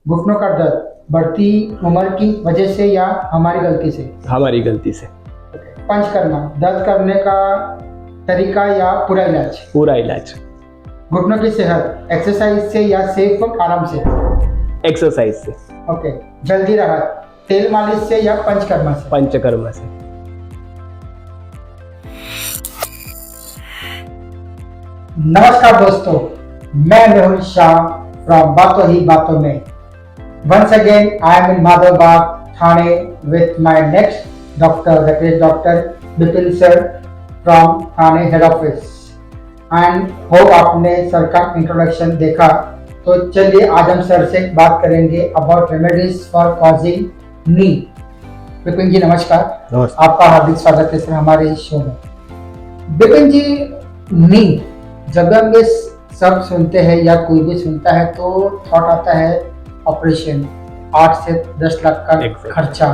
घुटनों का दर्द बढ़ती उम्र की वजह से या हमारी गलती से? हमारी गलती से। पंच करना दर्द करने का तरीका या पूरा इलाज? पूरा इलाज। घुटनों की सेहत एक्सरसाइज से या सिर्फ आराम से? एक्सरसाइज से। ओके। जल्दी राहत तेल मालिश से या पंचकर्मा से? पंचकर्मा से। नमस्कार दोस्तों, मैं मेहुल शाह फ्रॉम बातों ही बातों में। Once again, I am in Madhavbaग, Thane with my next doctor, that is Dr. Bipin sir from Thane head office. And hope आपने सर का इंट्रोडक्शन देखा, तो चलिए आज हम सर से बात करेंगे about remedies for causing knee. Bipin जी नमस्कार। नमस्कार। आपका हार्दिक स्वागत है सर हमारे इस शो में। बिपिन जी, नी जब हम ये सब सुनते हैं या कोई भी सुनता है तो थॉट आता है ऑपरेशन, 8 से 10 लाख का खर्चा।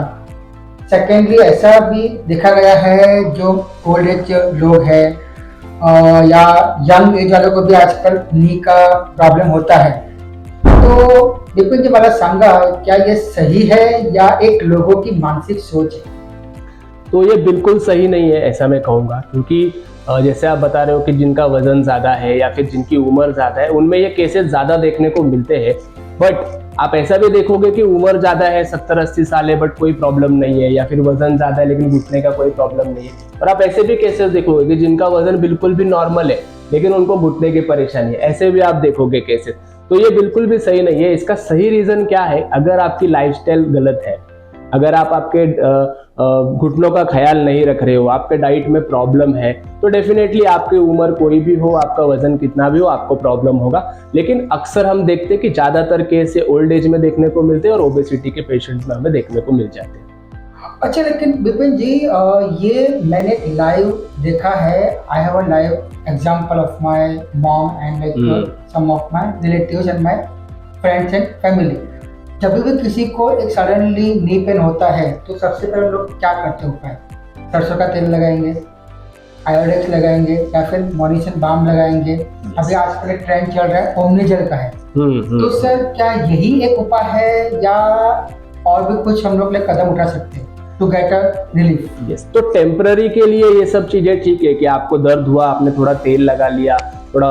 सेकेंडली ऐसा भी देखा गया है जो ओल्ड एज लोग हैं या यंग एज वालों को भी आजकल नी का प्रॉब्लम होता है। तो बिपिन जी मला सांगा, क्या ये सही है या एक लोगों की मानसिक सोच है? तो ये बिल्कुल सही नहीं है ऐसा मैं कहूँगा, क्योंकि जैसे आप बता रहे हो कि जिनका वजन ज़्यादा है या फिर जिनकी उम्र ज़्यादा है उनमें ये केसेस ज़्यादा देखने को मिलते हैं। बट आप ऐसा भी देखोगे कि उम्र ज़्यादा है, 70-80 साल है, बट कोई प्रॉब्लम नहीं है, या फिर वजन ज़्यादा है लेकिन घुटने का कोई प्रॉब्लम नहीं है। और आप ऐसे भी केसेस देखोगे कि जिनका वजन बिल्कुल भी नॉर्मल है लेकिन उनको घुटने की परेशानी है, ऐसे भी आप देखोगे केसेस। तो ये बिल्कुल भी सही नहीं है। इसका सही रीज़न क्या है? अगर आपकी लाइफस्टाइल गलत है, अगर आप आपके घुटनों का ख्याल नहीं रख रहे हो, आपके डाइट में प्रॉब्लम है, तो डेफिनेटली आपकी उम्र कोई भी हो, आपका वजन कितना भी हो, आपको प्रॉब्लम होगा। लेकिन अक्सर हम देखते हैं कि ज़्यादातर केस ओल्ड एज में देखने को मिलते हैं और ओबेसिटी के पेशेंट्स में हमें देखने को मिल जाते हैं। अच्छा, लेकिन विपिन जी ये मैंने लाइव देखा है। I have a live example of my mom and like some of my relatives and my friends and family. जब भी किसी को एक सडनली नी पेन होता है तो सबसे पहले लोग क्या करते हैं? उपाय सरसों का तेल लगाएंगे, आयोडेक्स लगाएंगे या फिर मॉनिशन बाम लगाएंगे। अभी आजकल एक ट्रेंड चल रहा है ओमनीजेल का है। तो सर क्या यही एक उपाय है या और भी कुछ हम लोग कदम उठा सकते हैं to get a relief? Yes, तो टेम्पररी के लिए ये सब चीज़ें ठीक है कि आपको दर्द हुआ, आपने थोड़ा तेल लगा लिया, थोड़ा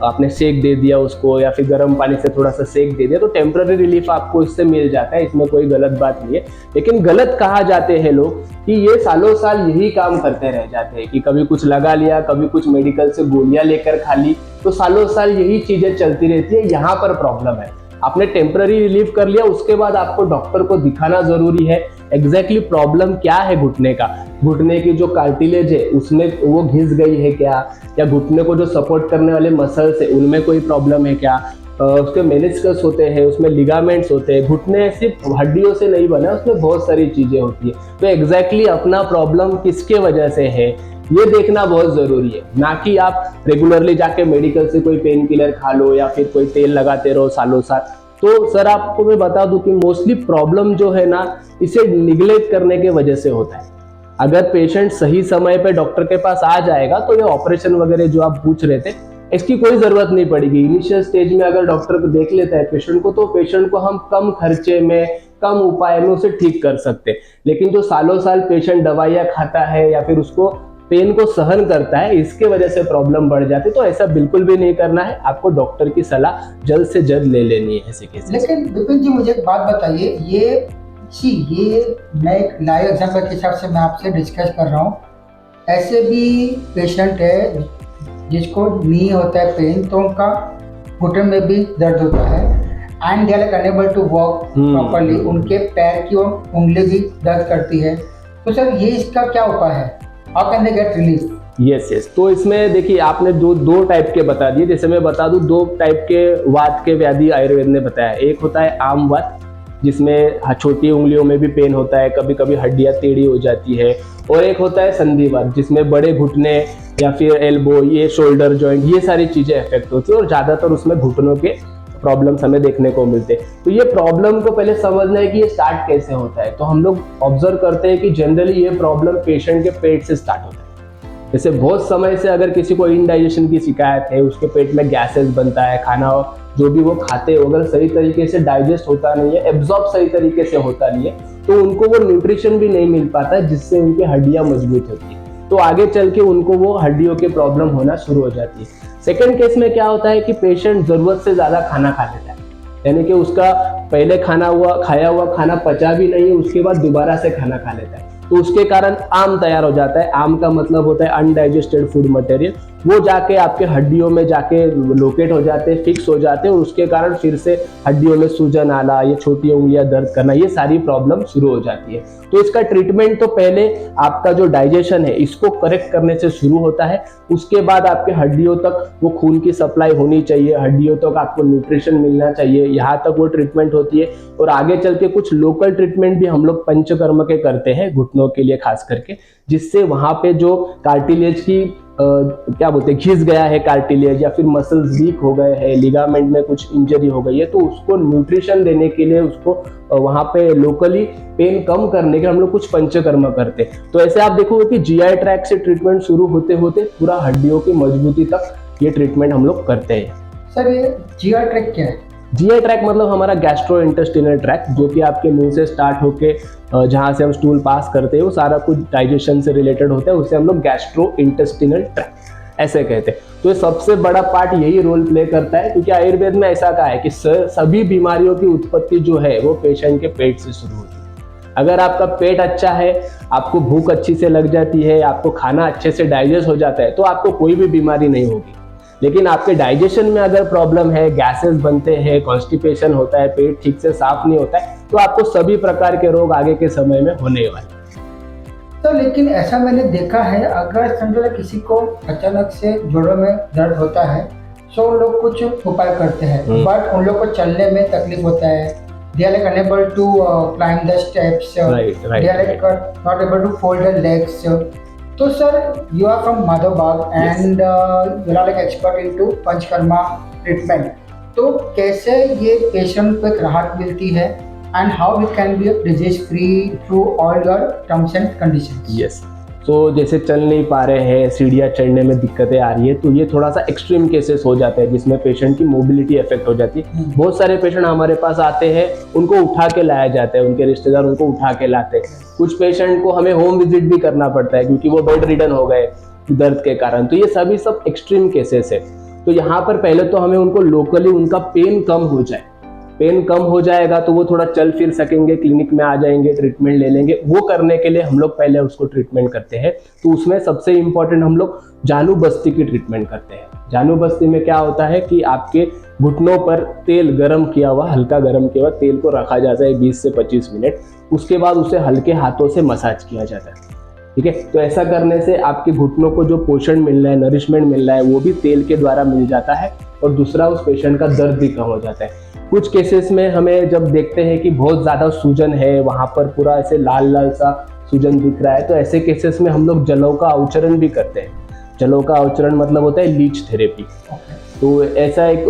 आपने सेक दे दिया उसको, या फिर गर्म पानी से थोड़ा सा सेक दे दिया, तो टेम्पररी रिलीफ आपको इससे मिल जाता है। इसमें कोई गलत बात नहीं है। लेकिन गलत कहा जाते हैं लोग कि ये सालों साल यही काम करते रह जाते हैं कि कभी कुछ लगा लिया, कभी कुछ मेडिकल से गोलियां लेकर खा ली, तो सालों साल यही चीजें चलती रहती है। यहाँ पर प्रॉब्लम है। आपने टेम्पररी रिलीफ कर लिया, उसके बाद आपको डॉक्टर को दिखाना जरूरी है एग्जैक्टली प्रॉब्लम क्या है घुटने का। घुटने की जो कार्टिलेज है उसमें वो घिस गई है क्या, या घुटने को जो सपोर्ट करने वाले मसल्स है उनमें कोई प्रॉब्लम है क्या, उसके मेनिस्कस होते हैं, उसमें लिगामेंट्स होते हैं। घुटने सिर्फ हड्डियों से नहीं बना, उसमें बहुत सारी चीजें होती है। तो एग्जैक्टली अपना प्रॉब्लम किसके वजह से है ये देखना बहुत जरूरी है, ना कि आप रेगुलरली जाके मेडिकल से कोई पेन किलर खा लो या फिर कोई तेल लगाते रहो सालों साल। तो सर आपको मैं बता दूं कि मोस्टली प्रॉब्लम जो है ना, इसे निग्लेक्ट करने के वजह से होता है। अगर पेशेंट सही समय पे डॉक्टर के पास आ जाएगा तो ये ऑपरेशन वगैरह जो आप पूछ रहे थे इसकी कोई जरूरत नहीं पड़ेगी। इनिशियल स्टेज में अगर डॉक्टर को देख लेता है पेशेंट को, तो पेशेंट को हम कम खर्चे में, कम उपाय में उसे ठीक कर सकते हैं। लेकिन जो सालों साल पेशेंट दवाइयाँ खाता है या फिर उसको पेन को सहन करता है, इसके वजह से प्रॉब्लम बढ़ जाती है, तो ऐसा बिल्कुल भी नहीं करना है। आपको डॉक्टर की सलाह जल्द से जल्द ले लेनी है ऐसे केसेस। लेकिन विपिन जी मुझे एक बात बताइए, ये मैं एक लाइव एग्जांपल के हिसाब से मैं आपसे डिस्कस कर रहा हूँ। ऐसे भी पेशेंट है जिसको नी होता है पेन, तो उनका घुटन में भी दर्द होता है and they are unable to walk properly. उनके पैर की उंगली भी दर्द करती है। तो सर ये इसका क्या उपाय है? How can they get relief? Yes, तो इसमें देखिए आपने दो टाइप के बता दिए। जैसे मैं बता दूं, 2 टाइप के वात के व्याधि आयुर्वेद ने बताया। एक होता है आम वात, जिसमें छोटी उंगलियों में भी पेन होता है, कभी कभी हड्डियां टेढ़ी हो जाती है। और एक होता है संधिवात, जिसमें बड़े घुटने या फिर एल्बो, ये शोल्डर जॉइंट, ये सारी चीजें इफेक्ट होती है और ज्यादातर उसमें घुटनों के प्रॉब्लम्स हमें देखने को मिलते हैं। तो ये प्रॉब्लम को पहले समझना है कि ये स्टार्ट कैसे होता है। तो हम लोग ऑब्जर्व करते हैं कि जनरली ये प्रॉब्लम पेशेंट के पेट से स्टार्ट होता है। जैसे बहुत समय से अगर किसी को इनडाइजेशन की शिकायत है, उसके पेट में गैसेस बनता है, खाना जो भी वो खाते हैं अगर सही तरीके से डाइजेस्ट होता नहीं है, एब्जॉर्ब सही तरीके से होता नहीं है, तो उनको वो न्यूट्रिशन भी नहीं मिल पाता जिससे उनकी हड्डियां मजबूत होती है। तो आगे चल के उनको वो हड्डियों के प्रॉब्लम होना शुरू हो जाती है। सेकंड केस में क्या होता है कि पेशेंट जरूरत से ज्यादा खाना खा लेता है, यानी कि उसका पहले खाया हुआ खाना पचा भी नहीं है, उसके बाद दोबारा से खाना खा लेता है, तो उसके कारण आम तैयार हो जाता है। आम का मतलब होता है अनडाइजेस्टेड फूड मटेरियल, वो जाके आपके हड्डियों में जाके लोकेट हो जाते हैं, फिक्स हो जाते हैं, और उसके कारण फिर से हड्डियों में सूजन आना, ये छोटी उंगलियां दर्द करना, ये सारी प्रॉब्लम शुरू हो जाती है। तो इसका ट्रीटमेंट तो पहले आपका जो डाइजेशन है इसको करेक्ट करने से शुरू होता है, उसके बाद आपके हड्डियों तक वो खून की सप्लाई होनी चाहिए, हड्डियों तक आपको न्यूट्रिशन मिलना चाहिए, यहाँ तक वो ट्रीटमेंट होती है। और आगे चल के कुछ लोकल ट्रीटमेंट भी हम लोग पंचकर्म के करते हैं घुटनों के लिए खास करके, जिससे वहां पे जो कार्टिलेज की क्या बोलते हैं घिस गया है कार्टिलेज, या फिर मसल्स वीक हो गए हैं, लिगामेंट में कुछ इंजरी हो गई है, तो उसको न्यूट्रिशन देने के लिए, उसको वहां पे लोकली पेन कम करने के हम लोग कुछ पंचकर्म करते हैं। तो ऐसे आप देखोगे कि जीआई ट्रैक से ट्रीटमेंट शुरू होते होते पूरा हड्डियों की मजबूती तक ये ट्रीटमेंट हम लोग करते हैं। सर ये जीआई ट्रैक क्या है? जीआई ट्रैक मतलब हमारा गैस्ट्रो इंटेस्टिनल ट्रैक, जो कि आपके मुंह से स्टार्ट होके जहाँ से हम स्टूल पास करते हैं वो सारा कुछ डाइजेशन से रिलेटेड होता है, उसे हम लोग गैस्ट्रो इंटेस्टिनल ट्रैक ऐसे कहते हैं। तो ये सबसे बड़ा पार्ट यही रोल प्ले करता है, क्योंकि आयुर्वेद में ऐसा कहा है कि सभी बीमारियों की उत्पत्ति जो है वो पेशेंट के पेट से शुरू होती है। अगर आपका पेट अच्छा है, आपको भूख अच्छी से लग जाती है, आपको खाना अच्छे से डाइजेस्ट हो जाता है, तो आपको कोई भी बीमारी नहीं होगी। लेकिन आपके डाइजेशन में अगर प्रॉब्लम है, गैसेस बनते हैं, कॉन्स्टिपेशन होता है, पेट ठीक से साफ नहीं होता है, तो आपको सभी प्रकार के रोग आगे के समय में होने वाले। तो लेकिन ऐसा मैंने देखा है, अगर समझो किसी को अचानक से जोड़ों में दर्द होता है तो उन लोग कुछ उपाय करते हैं, बट उन लोग को चलने में तकलीफ होता है, they are like unable to climb the steps, they are like not able to fold their legs. तो sir you are from Madhavbaug and you are like expert into panchakarma treatment, तो कैसे ये पेशेंट को एक राहत मिलती है and how we can be disease free through all your terms and conditions? Yes, तो जैसे चल नहीं पा रहे हैं, सीढ़ियाँ चढ़ने में दिक्कतें आ रही है, तो ये थोड़ा सा एक्सट्रीम केसेस हो जाते हैं जिसमें पेशेंट की मोबिलिटी अफेक्ट हो जाती है। बहुत सारे पेशेंट हमारे पास आते हैं, उनको उठा के लाया जाता है, उनके रिश्तेदार उनको उठा के लाते हैं। कुछ पेशेंट को हमें होम विजिट भी करना पड़ता है क्योंकि वो बेड रिडन हो गए दर्द के कारण। तो ये सभी सब एक्सट्रीम केसेस है। तो यहाँ पर पहले तो हमें उनको लोकली उनका पेन कम हो जाए, पेन कम हो जाएगा तो वो थोड़ा चल फिर सकेंगे, क्लिनिक में आ जाएंगे, ट्रीटमेंट ले लेंगे। वो करने के लिए हम लोग पहले उसको ट्रीटमेंट करते हैं। तो उसमें सबसे इम्पोर्टेंट हम लोग जानू बस्ती की ट्रीटमेंट करते हैं। जानू बस्ती में क्या होता है कि आपके घुटनों पर तेल गरम किया हुआ, हल्का गरम किया हुआ तेल को रखा जाता है 20 से 25 मिनट, उसके बाद उसे हल्के हाथों से मसाज किया जाता है। ठीक है, तो ऐसा करने से आपके घुटनों को जो पोषण मिल रहा है, नरिशमेंट मिल रहा है, वो भी तेल के द्वारा मिल जाता है, और दूसरा उस पेशेंट का दर्द भी कम हो जाता है। कुछ केसेस में हमें जब देखते हैं कि बहुत ज़्यादा सूजन है, वहाँ पर पूरा ऐसे लाल लाल सा सूजन दिख रहा है, तो ऐसे केसेस में हम लोग जलों का अवचरण भी करते हैं। जलों का अवचरण मतलब होता है लीच थेरेपी। तो ऐसा एक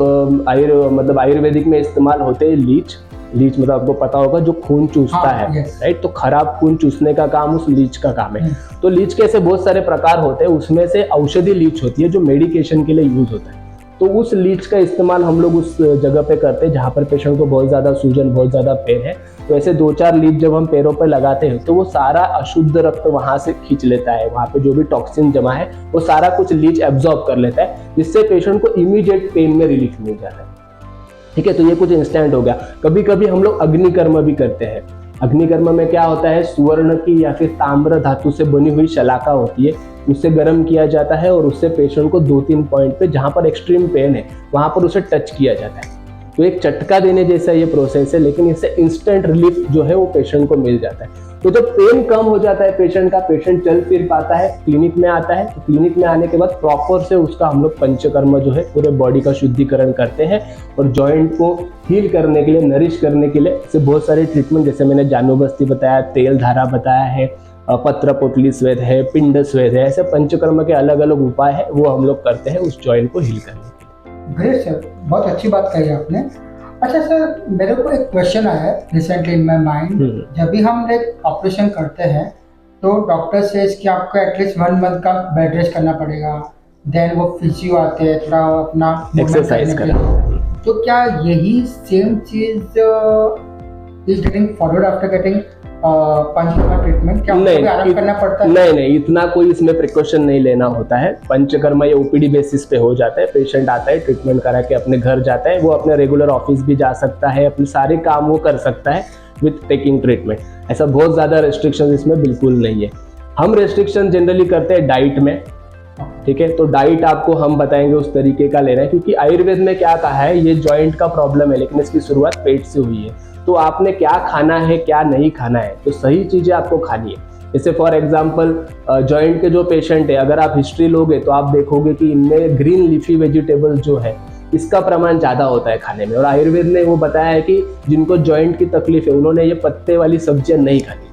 मतलब आयुर्वेदिक में इस्तेमाल होते हैं लीच मतलब आपको पता होगा जो खून चूसता है, राइट? तो खराब खून चूसने का काम उस लीच का काम है। तो लीच के ऐसे बहुत सारे प्रकार होते हैं, उसमें से औषधि लीच होती है जो मेडिकेशन के लिए यूज होता है। तो उस लीच का इस्तेमाल हम लोग उस जगह पे करते हैं जहाँ पर पेशेंट को बहुत ज़्यादा सूजन, बहुत ज़्यादा पेन है। तो ऐसे 2-4 लीच जब हम पैरों पर लगाते हैं तो वो सारा अशुद्ध रक्त वहाँ से खींच लेता है, वहाँ पे जो भी टॉक्सिन जमा है वो सारा कुछ लीच एब्जॉर्ब कर लेता है, जिससे पेशेंट को इमीडिएट पेन में रिलीफ मिल जाता है। ठीक है, तो ये कुछ इंस्टेंट हो गया। कभी कभी हम लोग अग्निकर्म भी करते हैं। अग्निकर्म में क्या होता है, सुवर्ण की या फिर ताम्र धातु से बनी हुई शलाका होती है, उससे गर्म किया जाता है और उससे पेशेंट को 2-3 पॉइंट पे जहाँ पर एक्सट्रीम पेन है वहाँ पर उसे टच किया जाता है। तो एक झटका देने जैसा ये प्रोसेस है, लेकिन इससे इंस्टेंट रिलीफ जो है वो पेशेंट को मिल जाता है। तो जब पेन कम हो जाता है पेशेंट का, पेशेंट चल फिर पाता है, क्लिनिक में आता है। तो क्लिनिक में आने के बाद प्रॉपर से उसका हम लोग पंचकर्म जो है पूरे बॉडी का शुद्धिकरण करते हैं, और जॉइंट को हील करने के लिए, नरिश करने के लिए ऐसे बहुत सारे ट्रीटमेंट, जैसे मैंने जानू बस्ती बताया, तेल धारा बताया है, पत्र पोटली स्वेद है, पिंड स्वेद है, ऐसे पंचकर्म के अलग अलग उपाय है, वो हम लोग करते हैं उस जॉइंट को हील करने के लिए। ग्रेट सर, बहुत अच्छी बात कही आपने। अच्छा सर, मेरे को एक क्वेश्चन आया है रिसेंटली इन माय माइंड। जब भी हम एक ऑपरेशन करते हैं तो डॉक्टर से कि आपको एटलीस्ट 1 मंथ का बेड रेस्ट करना पड़ेगा, देन वो फिजियो आते हैं थोड़ा अपना एक्सरसाइज करना। तो क्या यही सेम चीज is getting forward after getting panchakarma treatment? क्या उनको भी आराम करना पड़ता है? नहीं, इतना कोई इसमें प्रिकॉशन नहीं लेना होता है। पंचकर्मा ये ओपीडी बेसिस पे हो जाता है। पेशेंट आता है, ट्रीटमेंट करा के अपने घर जाता है, वो अपने रेगुलर ऑफिस भी जा सकता है, अपने सारे काम वो कर सकता है विथ टेकिंग ट्रीटमेंट। ऐसा बहुत ज़्यादा रेस्ट्रिक्शन इसमें बिल्कुल नहीं है। हम रेस्ट्रिक्शन जनरली करते हैं डाइट में, ठीक है। तो डाइट आपको हम बताएंगे उस तरीके का लेना है, क्योंकि आयुर्वेद में क्या कहा है, ये जॉइंट का प्रॉब्लम है लेकिन इसकी शुरुआत पेट से हुई है। तो आपने क्या खाना है क्या नहीं खाना है, तो सही चीज़ें आपको खानी है। जैसे फॉर एग्जांपल जॉइंट के जो पेशेंट है, अगर आप हिस्ट्री लोगे तो आप देखोगे कि इनमें ग्रीन लीफी वेजिटेबल्स जो है इसका प्रमाण ज़्यादा होता है खाने में। और आयुर्वेद ने वो बताया है कि जिनको जॉइंट की तकलीफ है उन्होंने ये पत्ते वाली सब्जियां नहीं खानी चाहिए,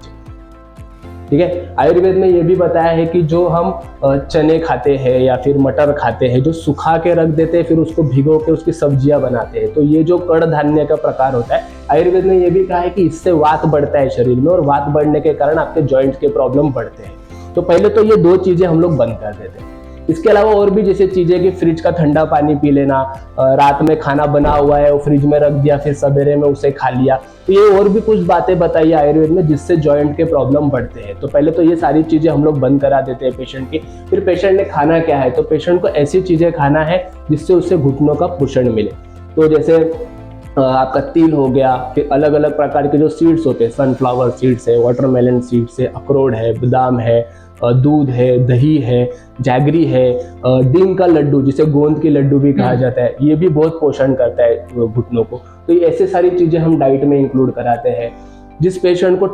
ठीक है। आयुर्वेद में ये भी बताया है कि जो हम चने खाते हैं या फिर मटर खाते हैं, जो सुखा के रख देते हैं फिर उसको भिगो के उसकी सब्जियां बनाते हैं, तो ये जो कड़ धान्य का प्रकार होता है, आयुर्वेद ने ये भी कहा है कि इससे वात बढ़ता है शरीर में, और वात बढ़ने के कारण आपके जॉइंट के प्रॉब्लम बढ़ते हैं। तो पहले तो ये दो चीजें हम लोग बंद कर देते हैं। इसके अलावा और भी जैसे चीजें कि फ्रिज का ठंडा पानी पी लेना, रात में खाना बना हुआ है वो फ्रिज में रख दिया फिर सवेरे में उसे खा लिया, तो ये और भी कुछ बातें बताई आयुर्वेद में जिससे जॉइंट के प्रॉब्लम बढ़ते हैं। तो पहले तो ये सारी चीजें हम लोग बंद करा देते हैं पेशेंट की। फिर पेशेंट ने खाना क्या है, तो पेशेंट को ऐसी चीजें खाना है जिससे उससे घुटनों का पोषण मिले। तो जैसे आपका तिल हो गया, फिर अलग अलग प्रकार के जो सीड्स होते हैं, सनफ्लावर सीड्स है, वाटरमेलन सीड्स है, अखरोट है, बादाम है, दूध है, दही है, जैगरी है, डिंग का लड्डू जिसे गोंद की लड्डू भी कहा जाता है, ये भी बहुत पोषण करता है घुटनों को। तो ये ऐसे सारी चीजें हम डाइट में इंक्लूड कराते हैं। जिस पेशेंट को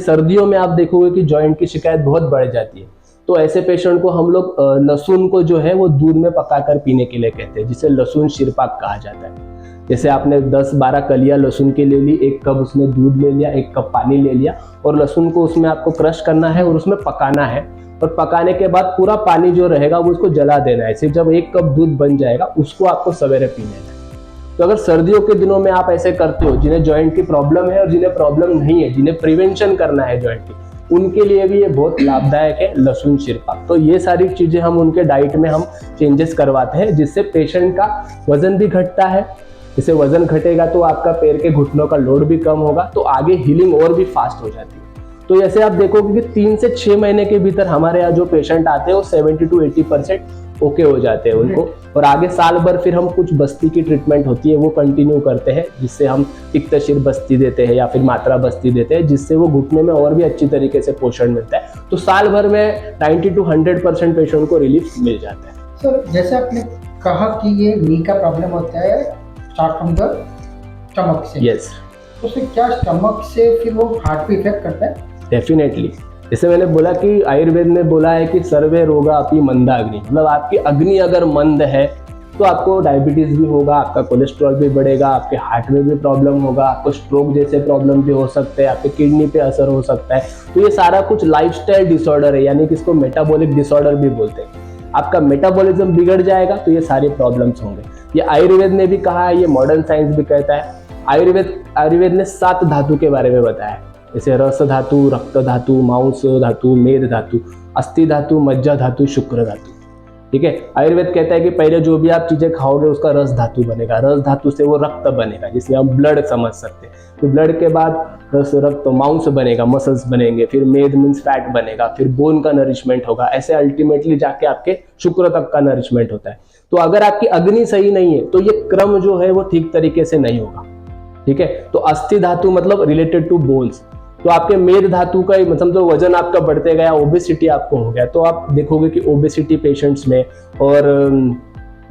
सर्दियों में आप देखोगे कि जॉइंट की शिकायत बहुत बढ़ जाती है, तो ऐसे पेशेंट को हम लोग लहसुन को जो है वो दूध में पकाकर पीने के लिए कहते हैं, जिसे लहसुन शिरपाक कहा जाता है। जैसे आपने 10-12 कलियां लहसुन की ले ली, 1 कप उसमें दूध ले लिया, 1 कप पानी ले लिया, और लहसुन को उसमें आपको क्रश करना है और उसमें पकाना है, और पकाने के बाद पूरा पानी जो रहेगा वो उसको जला देना है। सिर्फ जब 1 कप दूध बन जाएगा उसको आपको सवेरे पीना है। तो अगर सर्दियों के दिनों में आप ऐसे करते हो, जिन्हें जॉइंट की प्रॉब्लम है और जिन्हें प्रॉब्लम नहीं है, जिन्हें प्रिवेंशन करना है जॉइंट की, उनके लिए भी ये बहुत लाभदायक है लहसुन शिरपाक। तो ये सारी चीजें हम उनके डाइट में हम चेंजेस करवाते हैं, जिससे पेशेंट का वजन भी घटता है। इससे वजन घटेगा तो आपका पैर के घुटनों का लोड भी कम होगा, तो आगे हीलिंग और भी फास्ट हो जाती है। तो ऐसे आप देखोगे कि 3 से 6 महीने के भीतर हमारे यहाँ जो पेशेंट आते हैं वो 70 to 80% ओके हो जाते हैं उनको, और आगे साल भर फिर हम कुछ बस्ती की ट्रीटमेंट होती है वो कंटिन्यू करते हैं, जिससे हम तिक्तशिर बस्ती देते हैं या फिर मात्रा बस्ती देते हैं, जिससे वो घुटने में और भी अच्छी तरीके से पोषण मिलता है। तो साल भर में 90 to 100% पेशेंट को रिलीफ मिल जाता है। सर, जैसे आपने कहा कि ये नी का प्रॉब्लम होता है स्टार्ट फ्रॉम द स्टमक से, यस, तो फिर क्या स्टमक से फिर वो हार्ट पे इफेक्ट करता है? डेफिनेटली। जैसे मैंने बोला कि आयुर्वेद ने बोला है कि सर्वे रोगा अपि मंदाग्नि, मतलब आपकी अग्नि अगर मंद है तो आपको डायबिटीज भी होगा, आपका कोलेस्ट्रॉल भी बढ़ेगा, आपके हार्ट में भी प्रॉब्लम होगा, आपको स्ट्रोक जैसे प्रॉब्लम भी हो सकते हैं, आपके किडनी पे असर हो सकता है। तो ये सारा कुछ लाइफस्टाइल डिसऑर्डर है, यानी कि इसको मेटाबॉलिक डिसऑर्डर भी बोलते हैं। आपका मेटाबॉलिज्म बिगड़ जाएगा तो ये सारे प्रॉब्लम्स होंगे। ये आयुर्वेद ने भी कहा है, ये मॉडर्न साइंस भी कहता है। आयुर्वेद ने 7 धातु के बारे में बताया है, जैसे रस धातु, रक्त धातु, मांस धातु, मेद धातु, अस्थि धातु, मज्जा धातु, शुक्र धातु, ठीक है। आयुर्वेद कहता है कि पहले जो भी आप चीजें खाओगे उसका रस धातु बनेगा, रस धातु से वो रक्त बनेगा जिसमें हम ब्लड समझ सकते हैं, फिर ब्लड के बाद रक्त मांस बनेगा, मसल्स बनेंगे, फिर मेद मीन्स फैट बनेगा, फिर बोन का नरिशमेंट होगा, ऐसे अल्टीमेटली जाके आपके शुक्र तक का नरिशमेंट होता है। तो अगर आपकी अग्नि सही नहीं है तो ये क्रम जो है वो ठीक तरीके से नहीं होगा, ठीक है। तो अस्थि धातु मतलब रिलेटेड टू बोन्स, तो आपके मेद धातु का मतलब जो वजन आपका बढ़ते गया, ओबेसिटी आपको हो गया, तो आप देखोगे कि ओबेसिटी पेशेंट्स में और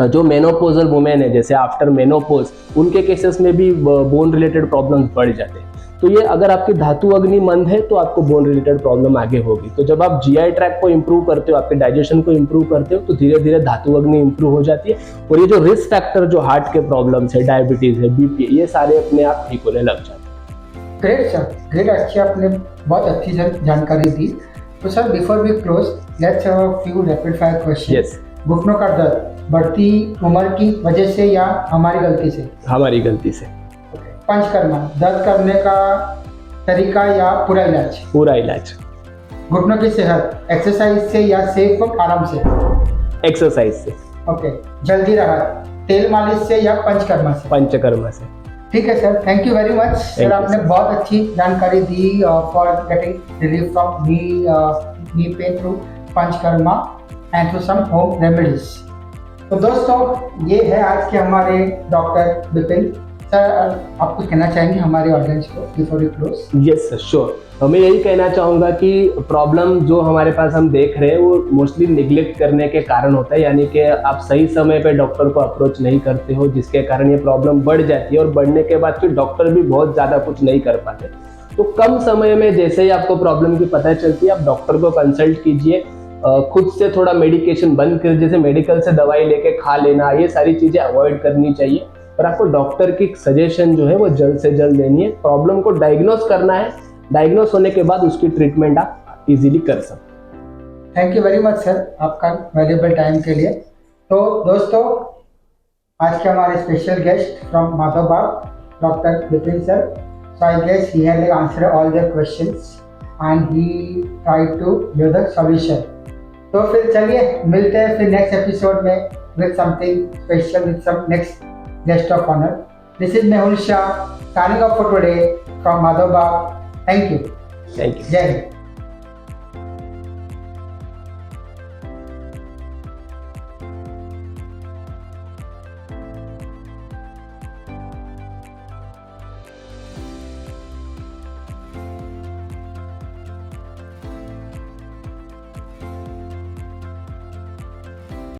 जो मेनोपोजल वुमेन है जैसे आफ्टर मेनोपोज, उनके केसेस में भी बोन रिलेटेड प्रॉब्लम्स बढ़ जाते हैं। तो ये अगर आपकी धातु अग्नि मंद है तो आपको बोन रिलेटेड प्रॉब्लम आगे होगी। तो जब आप जीआई ट्रैक को इंप्रूव करते हो, आपके डाइजेशन को इंप्रूव करते हो, तो धीरे धीरे धातु अग्नि इंप्रूव हो जाती है, और ये जो रिस्क फैक्टर जो हार्ट के प्रॉब्लम्स है, डायबिटीज है, बीपी, ये सारे अपने आप ठीक होने लग जाते हैं। ग्रेट सर, ग्रेट, अच्छी आपने बहुत अच्छी जानकारी दी। तो sir, before we close, let's have a few rapid fire question. Yes. घुटनों का दर्द बढ़ती उम्र की वजह से या हमारी गलती से? हमारी गलती से। पंचकर्मा दर्द करने का तरीका या पूरा इलाज? पूरा इलाज। घुटनों की सेहत एक्सरसाइज से या सिर्फ आराम से? एक्सरसाइज से। ओके। जल्दी राहत तेल मालिश से या पंचकर्मा से? पंचकर्मा से। ठीक है sir, thank you very much sir, you, आपने sir. बहुत अच्छी जानकारी दी for getting relief from knee pain through panchakarma and through some home remedies. तो दोस्तों ये है आज के हमारे डॉक्टर विपिन सर, आप कुछ कहना चाहेंगे हमारे ऑडियंस को before you close? Yes sir, sure. मैं यही कहना चाहूँगा कि प्रॉब्लम जो हमारे पास हम देख रहे हैं वो मोस्टली निग्लेक्ट करने के कारण होता है, यानी कि आप सही समय पे डॉक्टर को अप्रोच नहीं करते हो, जिसके कारण ये प्रॉब्लम बढ़ जाती है और बढ़ने के बाद फिर डॉक्टर भी बहुत ज़्यादा कुछ नहीं कर पाते। तो कम समय में जैसे ही आपको प्रॉब्लम की पता चलती है आप डॉक्टर को कंसल्ट कीजिए। खुद से थोड़ा मेडिकेशन बंद कर, जैसे मेडिकल से दवाई लेके खा लेना, ये सारी चीज़ें अवॉइड करनी चाहिए और आपको डॉक्टर की सजेशन जो है वो जल्द से जल्द लेनी है। प्रॉब्लम को डायग्नोस करना है, डायग्नोस होने के बाद उसकी ट्रीटमेंट आप इजीली कर सकते। Thank you very much sir आपका वैल्यूएबल टाइम के लिए। तो दोस्तों आज के हमारे special guest from Madhavbaug doctor Vipin sir, so I guess he had answered all their questions and he tried to give the solution. तो फिर चलिए मिलते हैं फिर नेक्स्ट एपिसोड में with something special with some next guest of honor. This is Mehul Shah signing off for today from Madhobag. Thank you. Thank you. Jai Hind.